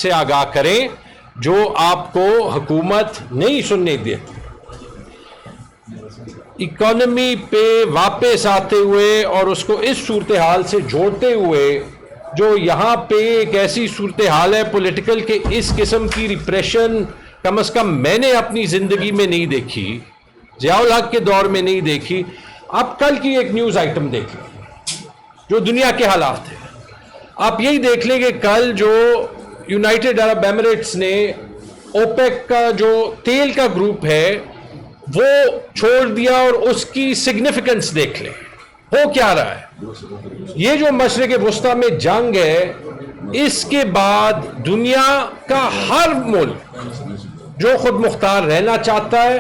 سے آگاہ کریں جو آپ کو حکومت نہیں سننے دیتی. اکانومی پہ واپس آتے ہوئے اور اس کو اس صورتحال سے جوڑتے ہوئے جو یہاں پہ ایک ایسی صورتحال ہے پولیٹیکل کہ اس قسم کی ریپریشن کم از کم میں نے اپنی زندگی میں نہیں دیکھی, ضیاء الحق کے دور میں نہیں دیکھی. آپ کل کی ایک نیوز آئٹم دیکھ لیں جو دنیا کے حالات ہیں. آپ یہی دیکھ لیں کہ کل جو یونائٹڈ عرب ایمریٹس نے اوپیک کا جو تیل کا گروپ ہے وہ چھوڑ دیا, اور اس کی سگنیفیکنس دیکھ لیں ہو کیا رہا ہے. یہ جو مشرق وسطیٰ میں جنگ ہے, اس کے بعد دنیا کا ہر ملک جو خود مختار رہنا چاہتا ہے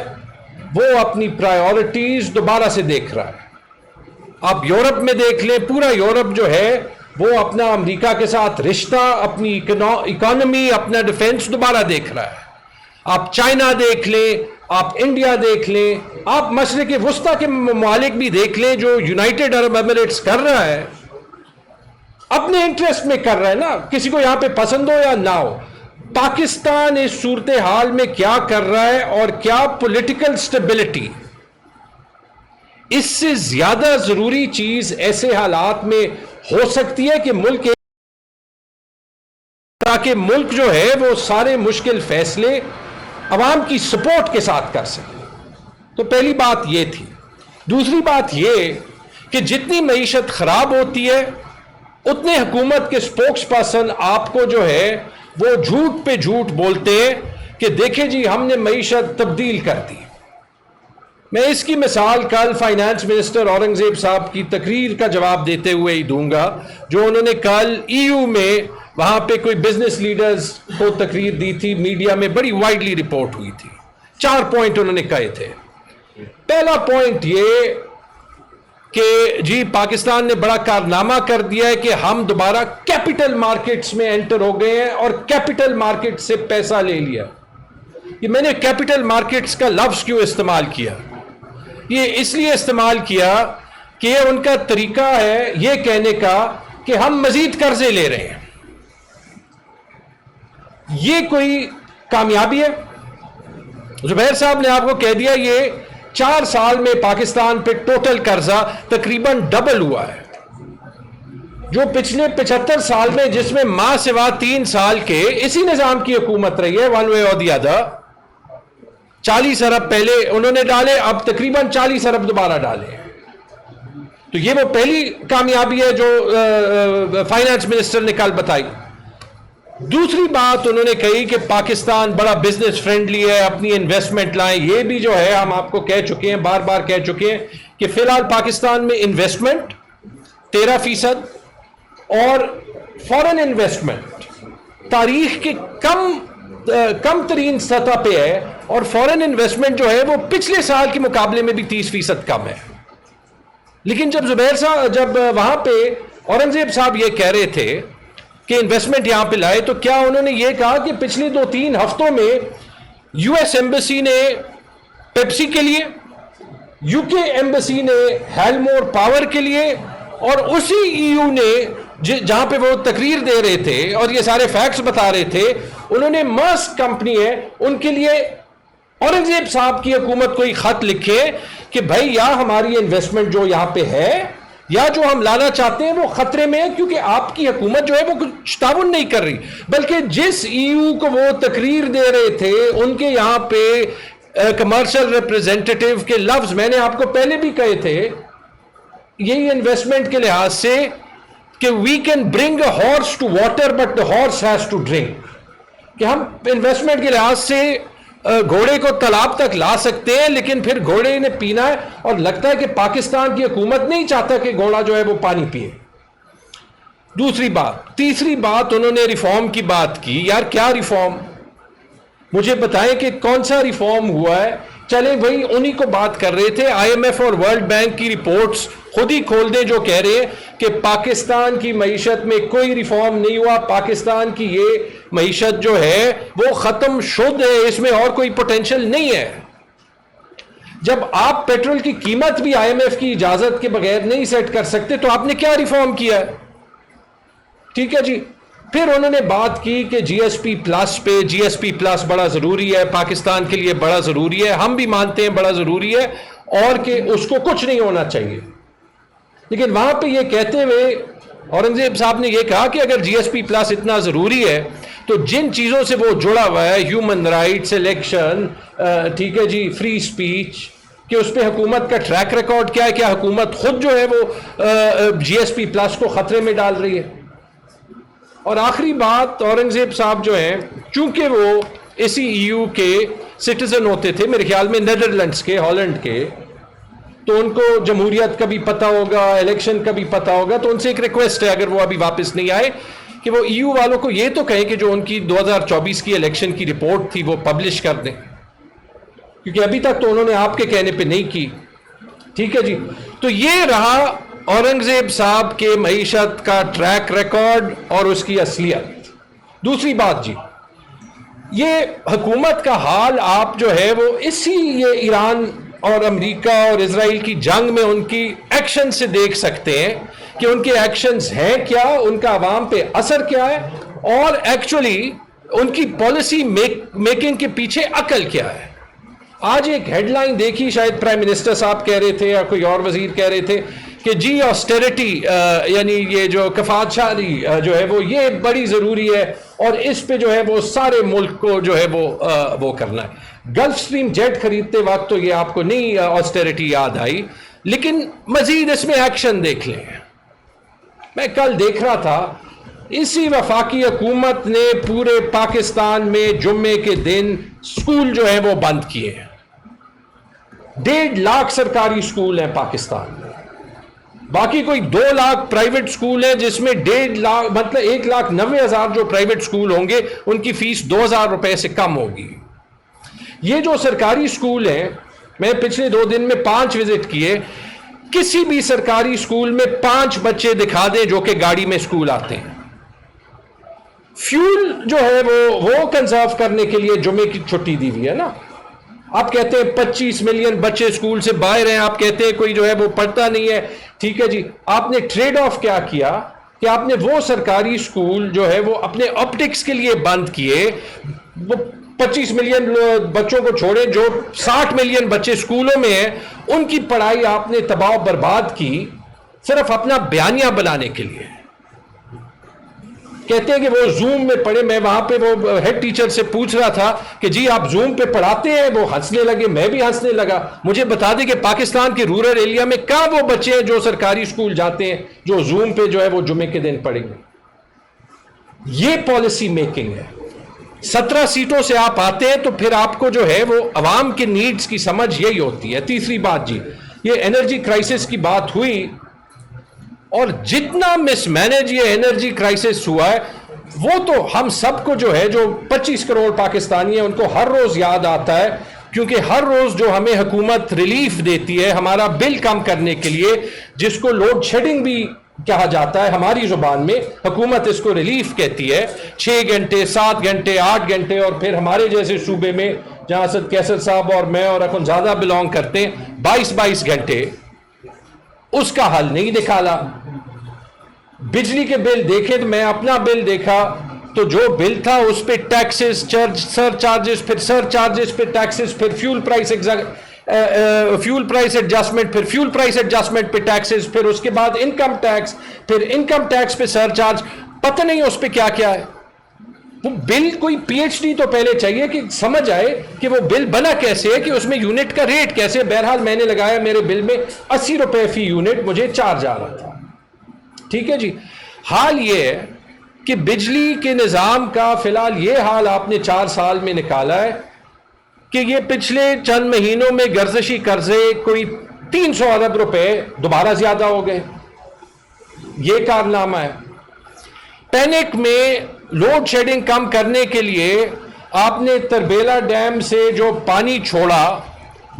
وہ اپنی پرائیورٹیز دوبارہ سے دیکھ رہا ہے. آپ یورپ میں دیکھ لیں, پورا یورپ جو ہے وہ اپنا امریکہ کے ساتھ رشتہ, اپنی اکانومی, اپنا ڈیفنس دوبارہ دیکھ رہا ہے. آپ چائنا دیکھ لیں, آپ انڈیا دیکھ لیں, آپ مشرق وسطیٰ کے ممالک بھی دیکھ لیں. جو یونائٹڈ عرب ایمریٹس کر رہا ہے اپنے انٹرسٹ میں کر رہا ہے نا, کسی کو یہاں پہ پسند ہو یا نہ ہو. پاکستان اس صورتحال میں کیا کر رہا ہے اور کیا پولیٹیکل سٹیبلٹی, اس سے زیادہ ضروری چیز ایسے حالات میں ہو سکتی ہے کہ ملک, تاکہ ملک جو ہے وہ سارے مشکل فیصلے عوام کی سپورٹ کے ساتھ کر سکے. تو پہلی بات یہ تھی. دوسری بات یہ کہ جتنی معیشت خراب ہوتی ہے اتنے حکومت کے سپوکس پرسن آپ کو جو ہے وہ جھوٹ پہ جھوٹ بولتے ہیں کہ دیکھیں جی ہم نے معیشت تبدیل کر دی. میں اس کی مثال کل فائنانس منسٹر اورنگزیب صاحب کی تقریر کا جواب دیتے ہوئے ہی دوں گا, جو انہوں نے کل ای یو میں وہاں پہ کوئی بزنس لیڈرز کو تقریر دی تھی, میڈیا میں بڑی وائڈلی رپورٹ ہوئی تھی. 4 پوائنٹ انہوں نے کہے تھے. پہلا پوائنٹ یہ کہ جی پاکستان نے بڑا کارنامہ کر دیا ہے کہ ہم دوبارہ کیپٹل مارکیٹس میں انٹر ہو گئے ہیں اور کیپٹل مارکیٹ سے پیسہ لے لیا. یہ میں نے کیپٹل مارکیٹس کا لفظ کیوں استعمال کیا؟ یہ اس لیے استعمال کیا کہ ان کا طریقہ ہے یہ کہنے کا کہ ہم مزید قرضے لے رہے ہیں. یہ کوئی کامیابی ہے؟ زبیر صاحب نے آپ کو کہہ دیا یہ 4 سال میں پاکستان پہ ٹوٹل قرضہ تقریباً ڈبل ہوا ہے. جو پچھلے 75 سال میں, جس میں ماں سوا 3 سال کے اسی نظام کی حکومت رہی ہے, ون وے اور دی ادر, 40 ارب پہلے انہوں نے ڈالے, اب تقریباً 40 ارب دوبارہ ڈالے. تو یہ وہ پہلی کامیابی ہے جو فائنانس منسٹر نے کل بتائی. دوسری بات انہوں نے کہی کہ پاکستان بڑا بزنس فرینڈلی ہے, اپنی انویسٹمنٹ لائیں. یہ بھی جو ہے ہم آپ کو کہہ چکے ہیں, بار بار کہہ چکے ہیں کہ فی الحال پاکستان میں انویسٹمنٹ 13% اور فورن انویسٹمنٹ تاریخ کے کم ترین سطح پہ ہے, اور فورن انویسٹمنٹ جو ہے وہ پچھلے سال کے مقابلے میں بھی 30% کم ہے. لیکن جب زبیر صاحب جب وہاں پہ اورنگزیب صاحب یہ کہہ رہے تھے کہ انویسٹمنٹ یہاں پہ لائے, تو کیا انہوں نے یہ کہا کہ پچھلے 2-3 ہفتوں میں یو ایس ایمبیسی نے پیپسی کے لیے, یو کے ایمبیسی نے ہیلمور پاور کے لیے, اور اسی ای یو نے جہاں پہ وہ تقریر دے رہے تھے اور یہ سارے فیکٹس بتا رہے تھے, انہوں نے ماسک کمپنی ہے ان کے لیے اورنگزیب صاحب کی حکومت کو ایک خط لکھے کہ بھائی یا ہماری انویسٹمنٹ جو یہاں پہ ہے یا جو ہم لانا چاہتے ہیں وہ خطرے میں ہے, کیونکہ آپ کی حکومت جو ہے وہ کچھ تعاون نہیں کر رہی. بلکہ جس ای یو کو وہ تقریر دے رہے تھے ان کے یہاں پہ کمرشل ریپریزنٹیٹیو کے لفظ میں نے آپ کو پہلے بھی کہے تھے, یہی انویسٹمنٹ کے لحاظ سے کہ we can bring a horse to water but the horse has to drink, کہ ہم انویسٹمنٹ کے لحاظ سے گھوڑے کو تالاب تک لا سکتے ہیں لیکن پھر گھوڑے نے پینا ہے, اور لگتا ہے کہ پاکستان کی حکومت نہیں چاہتا کہ گھوڑا جو ہے وہ پانی پیے. دوسری بات. تیسری بات انہوں نے ریفارم کی بات کی. یار کیا ریفارم؟ مجھے بتائیں کہ کون سا ریفارم ہوا ہے. چلیں وہی انہی کو بات کر رہے تھے. آئی ایم ایف اور ورلڈ بینک کی رپورٹس خود ہی کھول دیں جو کہہ رہے ہیں کہ پاکستان کی معیشت میں کوئی ریفارم نہیں ہوا, پاکستان کی یہ معیشت جو ہے وہ ختم شد ہے, اس میں اور کوئی پوٹینشل نہیں ہے. جب آپ پیٹرول کی قیمت بھی آئی ایم ایف کی اجازت کے بغیر نہیں سیٹ کر سکتے تو آپ نے کیا ریفارم کیا ہے؟ ٹھیک ہے جی, پھر انہوں نے بات کی کہ جی ایس پی پلس پہ، جی ایس پی پلس بڑا ضروری ہے، پاکستان کے لیے بڑا ضروری ہے، ہم بھی مانتے ہیں بڑا ضروری ہے، اور کہ اس کو کچھ نہیں ہونا چاہیے. لیکن وہاں پہ یہ کہتے ہوئے اورنگزیب صاحب نے یہ کہا کہ اگر جی ایس پی پلس اتنا ضروری ہے تو جن چیزوں سے وہ جڑا ہوا ہے، ہیومن رائٹس، الیکشن، ٹھیک ہے جی، فری اسپیچ، کہ اس پہ حکومت کا ٹریک ریکارڈ کیا ہے، کیا حکومت خود جو ہے وہ جی ایس پی پلس کو خطرے میں ڈال رہی ہے. اور آخری بات، اورنگزیب صاحب جو ہیں، چونکہ وہ اسی ای یو کے سٹیزن ہوتے تھے، میرے خیال میں نیدرلینڈس کے، ہالینڈ کے، تو ان کو جمہوریت کا بھی پتہ ہوگا، الیکشن کا بھی پتہ ہوگا، تو ان سے ایک ریکویسٹ ہے اگر وہ ابھی واپس نہیں آئے کہ وہ ای یو والوں کو یہ تو کہیں کہ جو ان کی 2024 کی الیکشن کی رپورٹ تھی وہ پبلش کر دیں، کیونکہ ابھی تک تو انہوں نے آپ کے کہنے پہ نہیں کی. ٹھیک ہے جی. تو یہ رہا اورنگزیب صاحب کے معیشت کا ٹریک ریکارڈ اور اس کی اصلیت. دوسری بات جی، یہ حکومت کا حال آپ جو ہے وہ اسی یہ ایران اور امریکہ اور اسرائیل کی جنگ میں ان کی ایکشن سے دیکھ سکتے ہیں کہ ان کے ایکشنز ہیں کیا، ان کا عوام پہ اثر کیا ہے، اور ایکچولی ان کی پالیسی میکنگ کے پیچھے عقل کیا ہے. آج ایک ہیڈ لائن دیکھی، شاید پرائم منسٹر صاحب کہہ رہے تھے یا کوئی اور وزیر کہہ رہے تھے کہ جی آسٹیریٹی، یعنی یہ جو کفایت شاہی جو ہے وہ یہ بڑی ضروری ہے، اور اس پہ جو ہے وہ سارے ملک کو جو ہے وہ کرنا ہے. گلف سٹریم جیٹ خریدتے وقت تو یہ آپ کو نہیں آسٹیریٹی یاد آئی، لیکن مزید اس میں ایکشن دیکھ لیں. میں کل دیکھ رہا تھا، اسی وفاقی حکومت نے پورے پاکستان میں جمعے کے دن سکول جو ہیں وہ بند کیے ہیں. 1.5 لاکھ سرکاری سکول ہیں پاکستان میں، باقی کوئی 2 لاکھ پرائیویٹ سکول ہیں، جس میں 1.5 لاکھ مطلب 1,90,000 جو پرائیویٹ سکول ہوں گے ان کی فیس 2,000 روپے سے کم ہوگی. یہ جو سرکاری سکول ہیں، میں پچھلے 2 دن میں 5 وزٹ کیے، کسی بھی سرکاری سکول میں 5 بچے دکھا دیں جو کہ گاڑی میں سکول آتے ہیں. فیول جو ہے وہ کنزرو کرنے کے لیے جمعے کی چھٹی دی ہوئی ہے نا. آپ کہتے ہیں 25 ملین بچے اسکول سے باہر ہیں، آپ کہتے ہیں کوئی جو ہے وہ پڑھتا نہیں ہے. ٹھیک ہے جی، آپ نے ٹریڈ آف کیا کیا کہ آپ نے وہ سرکاری اسکول جو ہے وہ اپنے آپٹکس کے لیے بند کیے. وہ 25 ملین بچوں کو چھوڑے، جو 60 ملین بچے اسکولوں میں ہیں ان کی پڑھائی آپ نے تباہ و برباد کی صرف اپنا بیانیہ بنانے کے لیے. کہتے ہیں کہ وہ زوم میں پڑھے. میں وہاں پہ وہ ہیڈ ٹیچر سے پوچھ رہا تھا کہ جی آپ زوم پہ پڑھاتے ہیں؟ وہ ہنسنے لگے، میں بھی ہنسنے لگا. مجھے بتا دیں کہ پاکستان کے رورل ایریا میں کہاں وہ بچے ہیں جو سرکاری اسکول جاتے ہیں جو زوم پہ جو ہے وہ جمعے کے دن پڑھیں گے. یہ پالیسی میکنگ ہے. 17 سیٹوں سے آپ آتے ہیں تو پھر آپ کو جو ہے وہ عوام کے نیڈز کی سمجھ یہی ہوتی ہے. تیسری بات جی، یہ انرجی کرائسس کی بات ہوئی، اور جتنا مس مینج یہ انرجی کرائسس ہوا ہے وہ تو ہم سب کو جو ہے، جو 25 کروڑ پاکستانی ہیں ان کو ہر روز یاد آتا ہے، کیونکہ ہر روز جو ہمیں حکومت ریلیف دیتی ہے ہمارا بل کم کرنے کے لیے، جس کو لوڈ شیڈنگ بھی کہا جاتا ہے ہماری زبان میں، حکومت اس کو ریلیف کہتی ہے. 6 گھنٹے 7 گھنٹے 8 گھنٹے، اور پھر ہمارے جیسے صوبے میں جہاں اسد کیسر صاحب اور میں اور اخنزادہ بلونگ کرتے ہیں 22 گھنٹے. اس کا حل نہیں نکالا. بجلی کے بل دیکھیں تو میں اپنا بل دیکھا تو جو بل تھا اس پہ ٹیکسز، سر چارجز، پھر سر چارجز پہ ٹیکسز، پھر فیول پرائس ایڈجسٹمنٹ، پھر فیول پرائس ایڈجسٹمنٹ پہ ٹیکسز، پھر اس کے بعد انکم ٹیکس، پھر انکم ٹیکس پہ سر چارج. پتہ نہیں اس پہ کیا کیا ہے. وہ بل کوئی پی ایچ ڈی تو پہلے چاہیے کہ سمجھ آئے کہ وہ بل بنا کیسے ہے، کہ اس میں یونٹ کا ریٹ کیسے. بہرحال میں نے لگایا، میرے بل میں 80 روپے فی یونٹ مجھے چارج آ رہا تھا. ٹھیک ہے جی. حال یہ ہے کہ بجلی کے نظام کا فی الحال یہ حال آپ نے 4 سال میں نکالا ہے کہ یہ پچھلے چند مہینوں میں گردشی قرضے کوئی 300 ارب روپے دوبارہ زیادہ ہو گئے. یہ کارنامہ ہے. پینک میں لوڈ شیڈنگ کم کرنے کے لیے آپ نے تربیلا ڈیم سے جو پانی چھوڑا،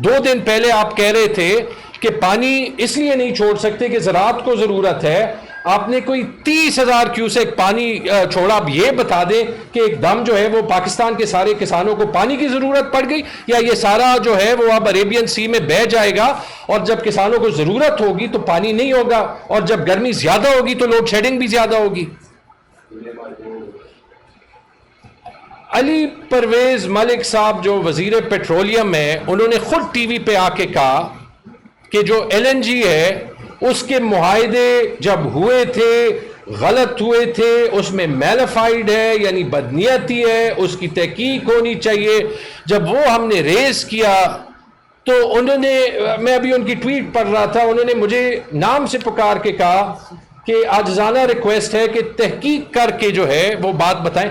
2 دن پہلے آپ کہہ رہے تھے کہ پانی اس لیے نہیں چھوڑ سکتے کہ زراعت کو ضرورت ہے. آپ نے کوئی 30,000 کیوسیک پانی چھوڑا. اب یہ بتا دیں کہ ایک دم جو ہے وہ پاکستان کے سارے کسانوں کو پانی کی ضرورت پڑ گئی، یا یہ سارا جو ہے وہ اب عریبین سی میں بہہ جائے گا، اور جب کسانوں کو ضرورت ہوگی تو پانی نہیں ہوگا، اور جب گرمی زیادہ ہوگی تو لوڈ شیڈنگ بھی زیادہ ہوگی. علی پرویز ملک صاحب جو وزیر پیٹرولیم ہیں، انہوں نے خود ٹی وی پہ آ کے کہا کہ جو ایل این جی ہے اس کے معاہدے جب ہوئے تھے غلط ہوئے تھے، اس میں میلیفائڈ ہے یعنی بدنیتی ہے، اس کی تحقیق ہونی چاہیے. جب وہ ہم نے ریز کیا تو انہوں نے، میں ابھی ان کی ٹویٹ پڑھ رہا تھا، انہوں نے مجھے نام سے پکار کے کہا کہ عاجزانہ ریکویسٹ ہے کہ تحقیق کر کے جو ہے وہ بات بتائیں.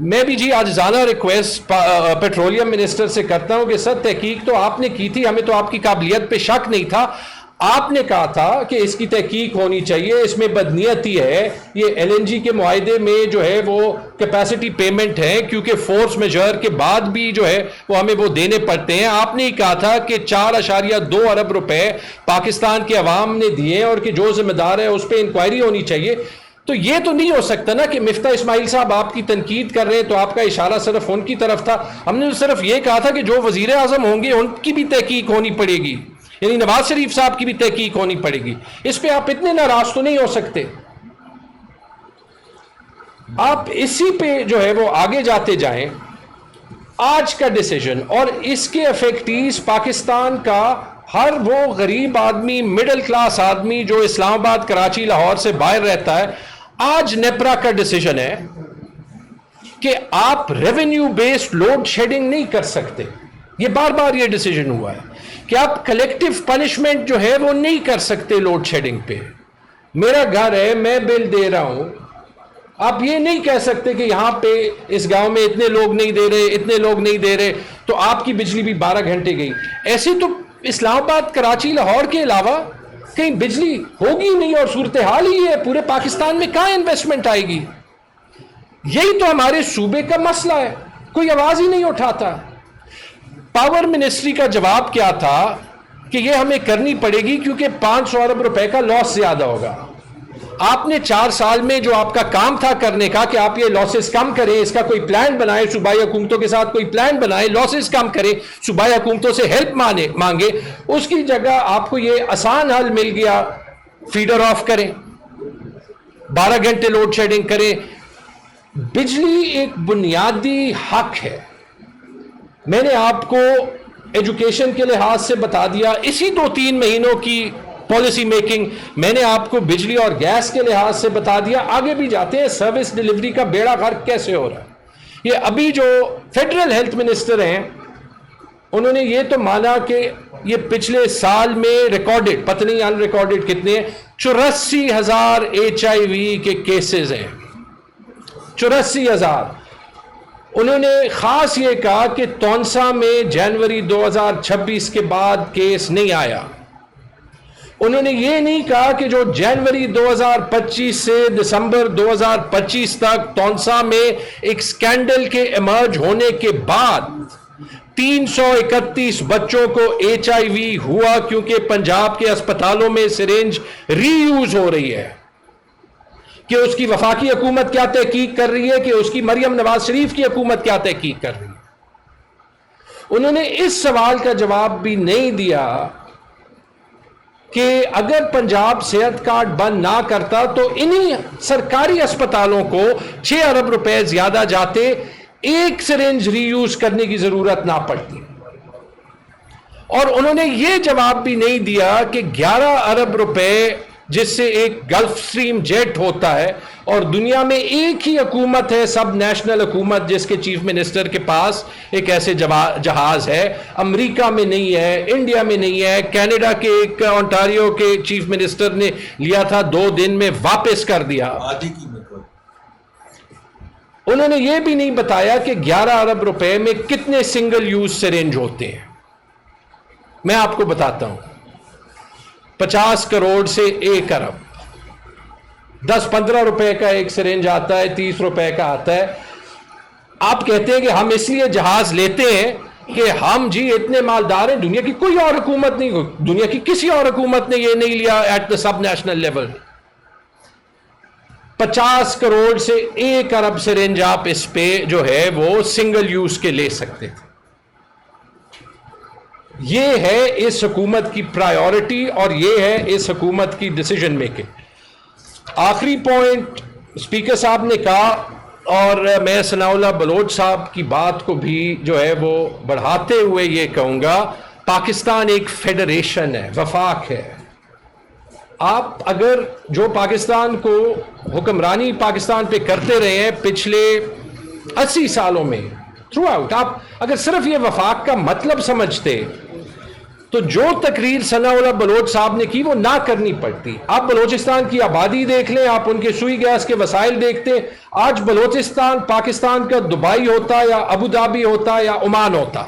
میں بھی جی عاجزانہ ریکویسٹ پیٹرولیم منسٹر سے کرتا ہوں کہ سر تحقیق تو آپ نے کی تھی، ہمیں تو آپ کی قابلیت پہ شک نہیں تھا. آپ نے کہا تھا کہ اس کی تحقیق ہونی چاہیے، اس میں بدنیتی ہے، یہ ایل این جی کے معاہدے میں جو ہے وہ کیپیسٹی پیمنٹ ہے کیونکہ فورس میجر کے بعد بھی جو ہے وہ ہمیں وہ دینے پڑتے ہیں. آپ نے ہی کہا تھا کہ 4.2 ارب روپے پاکستان کے عوام نے دیے اور کہ جو ذمہ دار ہے اس پہ انکوائری ہونی چاہیے. تو یہ تو نہیں ہو سکتا نا کہ مفتاح اسماعیل صاحب آپ کی تنقید کر رہے ہیں تو آپ کا اشارہ صرف ان کی طرف تھا. ہم نے صرف یہ کہا تھا کہ جو وزیر اعظم ہوں گے ان کی بھی تحقیق ہونی پڑے گی، یعنی نواز شریف صاحب کی بھی تحقیق ہونی پڑے گی. اس پہ آپ اتنے ناراض تو نہیں ہو سکتے. آپ اسی پہ جو ہے وہ آگے جاتے جائیں. آج کا ڈیسیجن اور اس کے افیکٹیز پاکستان کا ہر وہ غریب آدمی، مڈل کلاس آدمی جو اسلام آباد، کراچی، لاہور سے باہر رہتا ہے، آج نیپرا کا ڈیسیجن ہے کہ آپ ریونیو بیسڈ لوڈ شیڈنگ نہیں کر سکتے. یہ بار بار یہ ڈیسیجن ہوا ہے کہ آپ کلیکٹیو پنشمنٹ جو ہے وہ نہیں کر سکتے لوڈ شیڈنگ پہ. میرا گھر ہے، میں بل دے رہا ہوں، آپ یہ نہیں کہہ سکتے کہ یہاں پہ اس گاؤں میں اتنے لوگ نہیں دے رہے، اتنے لوگ نہیں دے رہے تو آپ کی بجلی بھی 12 گھنٹے گئی. ایسے تو اسلام آباد، کراچی، لاہور کے علاوہ کہیں بجلی ہوگی نہیں اور صورتحال ہی ہے. پورے پاکستان میں کہاں انویسٹمنٹ آئے گی؟ یہی تو ہمارے صوبے کا مسئلہ ہے، کوئی آواز ہی نہیں اٹھاتا. پاور منسٹری کا جواب کیا تھا کہ یہ ہمیں کرنی پڑے گی کیونکہ 500 ارب روپے کا لاس زیادہ ہوگا. آپ نے 4 سال میں جو آپ کا کام تھا کرنے کا کہ آپ یہ لاسز کم کریں، اس کا کوئی پلان بنائیں، صوبائی حکومتوں کے ساتھ کوئی پلان بنائیں، لاسز کم کریں، صوبائی حکومتوں سے ہیلپ مانگے. اس کی جگہ آپ کو یہ آسان حل مل گیا، فیڈر آف کریں، 12 گھنٹے لوڈ شیڈنگ کریں. بجلی ایک بنیادی حق ہے. میں نے آپ کو ایجوکیشن کے لحاظ سے بتا دیا، اسی 2-3 مہینوں کی پالیسی میکنگ. میں نے آپ کو بجلی اور گیس کے لحاظ سے بتا دیا. آگے بھی جاتے ہیں، سروس ڈیلیوری کا بیڑا غرق کیسے ہو رہا ہے. یہ ابھی جو فیڈرل ہیلتھ منسٹر ہیں انہوں نے یہ تو مانا کہ یہ پچھلے سال میں ریکارڈڈ، پتہ نہیں ان ریکارڈڈ کتنے، 84,000 HIV کے کیسز ہیں. 84,000. انہوں نے خاص یہ کہا کہ تونسا میں جنوری 2026 کے بعد کیس نہیں آیا. انہوں نے یہ نہیں کہا کہ جو جنوری 2025 سے دسمبر 2025 تک تونسا میں ایک سکینڈل کے ایمرج ہونے کے بعد 331 بچوں کو HIV ہوا کیونکہ پنجاب کے اسپتالوں میں سرنج ری یوز ہو رہی ہے. کہ اس کی وفاقی حکومت کیا تحقیق کر رہی ہے، کہ اس کی مریم نواز شریف کی حکومت کیا تحقیق کر رہی ہے. انہوں نے اس سوال کا جواب بھی نہیں دیا کہ اگر پنجاب صحت کارڈ بند نہ کرتا تو انہی سرکاری اسپتالوں کو 6 ارب روپے زیادہ جاتے، ایک سرنج ری یوز کرنے کی ضرورت نہ پڑتی. اور انہوں نے یہ جواب بھی نہیں دیا کہ 11 ارب روپے جس سے ایک گلف سٹریم جیٹ ہوتا ہے، اور دنیا میں ایک ہی حکومت ہے، سب نیشنل حکومت، جس کے چیف منسٹر کے پاس ایک ایسے جہاز ہے. امریکہ میں نہیں ہے، انڈیا میں نہیں ہے. کینیڈا کے ایک اونٹاریو کے چیف منسٹر نے لیا تھا، 2 دن میں واپس کر دیا. انہوں نے یہ بھی نہیں بتایا کہ 11 ارب روپے میں کتنے سنگل یوز سرنج ہوتے ہیں. میں آپ کو بتاتا ہوں، 50 کروڑ سے 1 ارب، 10-15 روپے کا ایک سرنج آتا ہے، 30 روپے کا آتا ہے. آپ کہتے ہیں کہ ہم اس لیے جہاز لیتے ہیں کہ ہم جی اتنے مالدار ہیں، دنیا کی کوئی اور حکومت نہیں، دنیا کی کسی اور حکومت نے یہ نہیں لیا at the sub national level. 50 crore سے 1 ارب سرنج آپ اس پہ جو ہے وہ سنگل یوز کے لے سکتے تھے. یہ ہے اس حکومت کی پرائیورٹی اور یہ ہے اس حکومت کی ڈیسیجن میکنگ. آخری پوائنٹ اسپیکر صاحب نے کہا اور میں ثناء اللہ بلوچ صاحب کی بات کو بھی جو ہے وہ بڑھاتے ہوئے یہ کہوں گا، پاکستان ایک فیڈریشن ہے، وفاق ہے. آپ اگر جو پاکستان کو حکمرانی پاکستان پہ کرتے رہے ہیں پچھلے 80 سالوں میں تھرو آؤٹ، آپ اگر صرف یہ وفاق کا مطلب سمجھتے تو جو تقریر ثناء اللہ بلوچ صاحب نے کی وہ نہ کرنی پڑتی. آپ بلوچستان کی آبادی دیکھ لیں، آپ ان کے سوئی گیس کے وسائل دیکھتے، آج بلوچستان پاکستان کا دبئی ہوتا یا ابو دھابی ہوتا یا عمان ہوتا،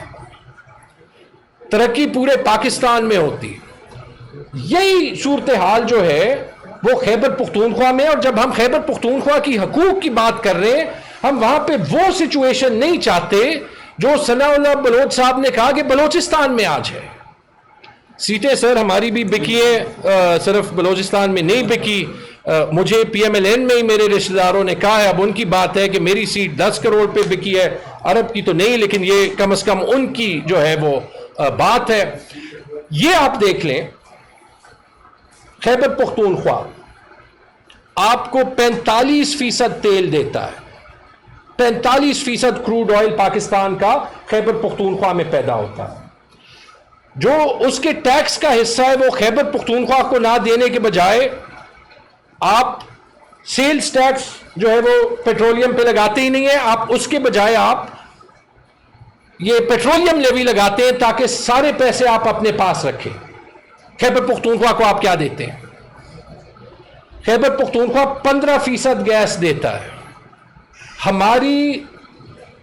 ترقی پورے پاکستان میں ہوتی. یہی صورتحال جو ہے وہ خیبر پختونخوا میں، اور جب ہم خیبر پختونخوا کی حقوق کی بات کر رہے ہیں، ہم وہاں پہ وہ سچویشن نہیں چاہتے جو ثناء اللہ بلوچ صاحب نے کہا کہ بلوچستان میں آج ہے. سیٹیں سر ہماری بھی بکی ہیں، صرف بلوچستان میں نہیں بکی. مجھے پی ایم ایل این میں ہی میرے رشتہ داروں نے کہا ہے، اب ان کی بات ہے کہ میری سیٹ 10 کروڑ پہ بکی ہے، عرب کی تو نہیں، لیکن یہ کم از کم ان کی جو ہے وہ بات ہے. یہ آپ دیکھ لیں، خیبر پختونخوا آپ کو 45% تیل دیتا ہے، 45% کروڈ آئل پاکستان کا خیبر پختونخوا میں پیدا ہوتا ہے. جو اس کے ٹیکس کا حصہ ہے وہ خیبر پختونخوا کو نہ دینے کے بجائے آپ سیلز ٹیکس جو ہے وہ پیٹرولیم پہ لگاتے ہی نہیں ہیں، آپ اس کے بجائے آپ یہ پیٹرولیم لیوی لگاتے ہیں تاکہ سارے پیسے آپ اپنے پاس رکھیں. خیبر پختونخوا کو آپ کیا دیتے ہیں؟ خیبر پختونخوا 15% گیس دیتا ہے. ہماری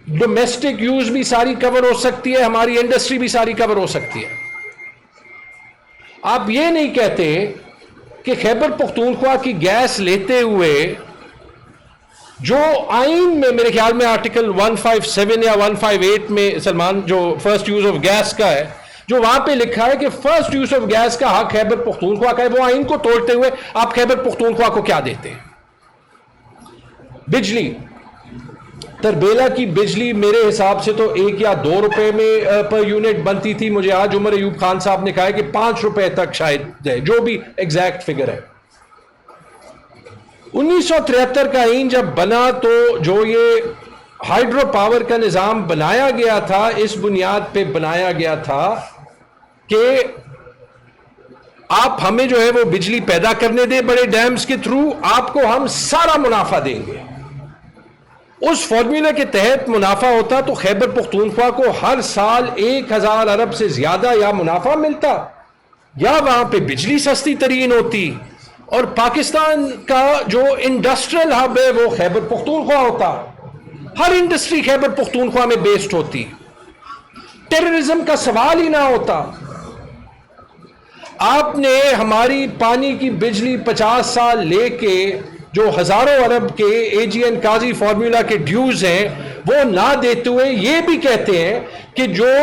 ڈومیسٹک یوز بھی ساری کور ہو سکتی ہے، ہماری انڈسٹری بھی ساری کور ہو سکتی ہے. آپ یہ نہیں کہتے کہ خیبر پختونخوا کی گیس لیتے ہوئے جو آئین میں میرے خیال میں آرٹیکل 157 یا 158 میں سلمان جو فرسٹ یوز آف گیس کا ہے، جو وہاں پہ لکھا ہے کہ فرسٹ یوز آف گیس کا حق خیبر پختونخوا کا ہے، وہ آئین کو توڑتے ہوئے آپ خیبر پختونخوا کو کیا دیتے ہیں؟ بجلی، تربیلا کی بجلی میرے حساب سے تو 1 یا 2 روپے میں پر یونٹ بنتی تھی. مجھے آج عمر ایوب خان صاحب نے کہا ہے کہ 5 روپے تک شاید ہے، جو بھی ایگزیکٹ فگر ہے. 1973 کا آئین جب بنا تو جو یہ ہائیڈرو پاور کا نظام بنایا گیا تھا، اس بنیاد پہ بنایا گیا تھا کہ آپ ہمیں جو ہے وہ بجلی پیدا کرنے دیں بڑے ڈیمز کے تھرو، آپ کو ہم سارا منافع دیں گے. اس فارمولہ کے تحت منافع ہوتا تو خیبر پختونخوا کو ہر سال 1000 ارب سے زیادہ یا منافع ملتا، یا وہاں پہ بجلی سستی ترین ہوتی، اور پاکستان کا جو انڈسٹریل ہب ہے وہ خیبر پختونخوا ہوتا. ہر انڈسٹری خیبر پختونخوا میں بیسڈ ہوتی، ٹیررزم کا سوال ہی نہ ہوتا. آپ نے ہماری پانی کی بجلی 50 سال لے کے جو ہزاروں ارب کے اے جی این قاضی فارمولا کے ڈیوز ہیں وہ نہ دیتے ہوئے یہ بھی کہتے ہیں کہ جو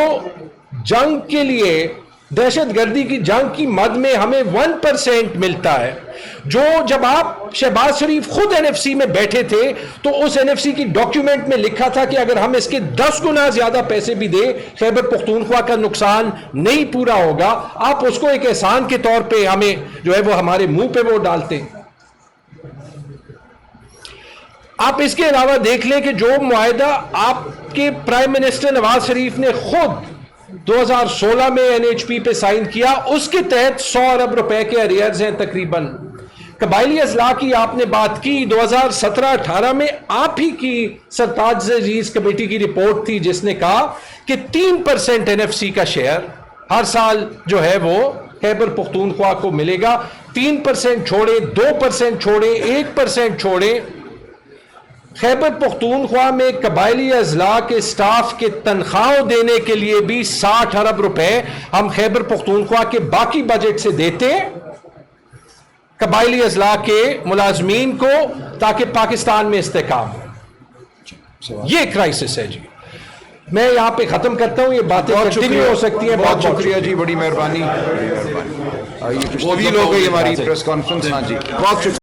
جنگ کے لیے دہشت گردی کی جنگ کی مد میں ہمیں 1% ملتا ہے، جو جب آپ شہباز شریف خود این ایف سی میں بیٹھے تھے تو اس این ایف سی کی ڈاکیومنٹ میں لکھا تھا کہ اگر ہم اس کے 10 گنا زیادہ پیسے بھی دیں خیبر پختونخوا کا نقصان نہیں پورا ہوگا. آپ اس کو ایک احسان کے طور پہ ہمیں جو ہے وہ ہمارے منہ پہ وہ ڈالتے. آپ اس کے علاوہ دیکھ لیں کہ جو معاہدہ آپ کے پرائم منسٹر نواز شریف نے خود 2016 میں این ایچ پی پہ سائن کیا، اس کے تحت 100 ارب روپے کے اریئرز ہیں تقریباً. قبائلی اضلاع کی آپ نے بات کی، 2017-18 میں آپ ہی کی سرتاج عزیز کمیٹی کی رپورٹ تھی جس نے کہا کہ 3% این ایف سی کا شیئر ہر سال جو ہے وہ خیبر پختونخوا کو ملے گا. 3% چھوڑیں، 2% چھوڑیں، 1% چھوڑیں، خیبر پختونخوا میں قبائلی اضلاع کے سٹاف کے تنخواہوں دینے کے لیے بھی 60 ارب روپے ہم خیبر پختونخوا کے باقی بجٹ سے دیتے ہیں قبائلی اضلاع کے ملازمین کو، تاکہ پاکستان میں استحکام ہو. یہ کرائسس ہے جی. میں یہاں پہ ختم کرتا ہوں، یہ باتیں کنٹینیو ہو سکتی ہیں. بہت شکریہ جی، بڑی مہربانی. وہ بھی لوگ ہماری پریس کانفرنس. ہاں جی، بہت شکریہ.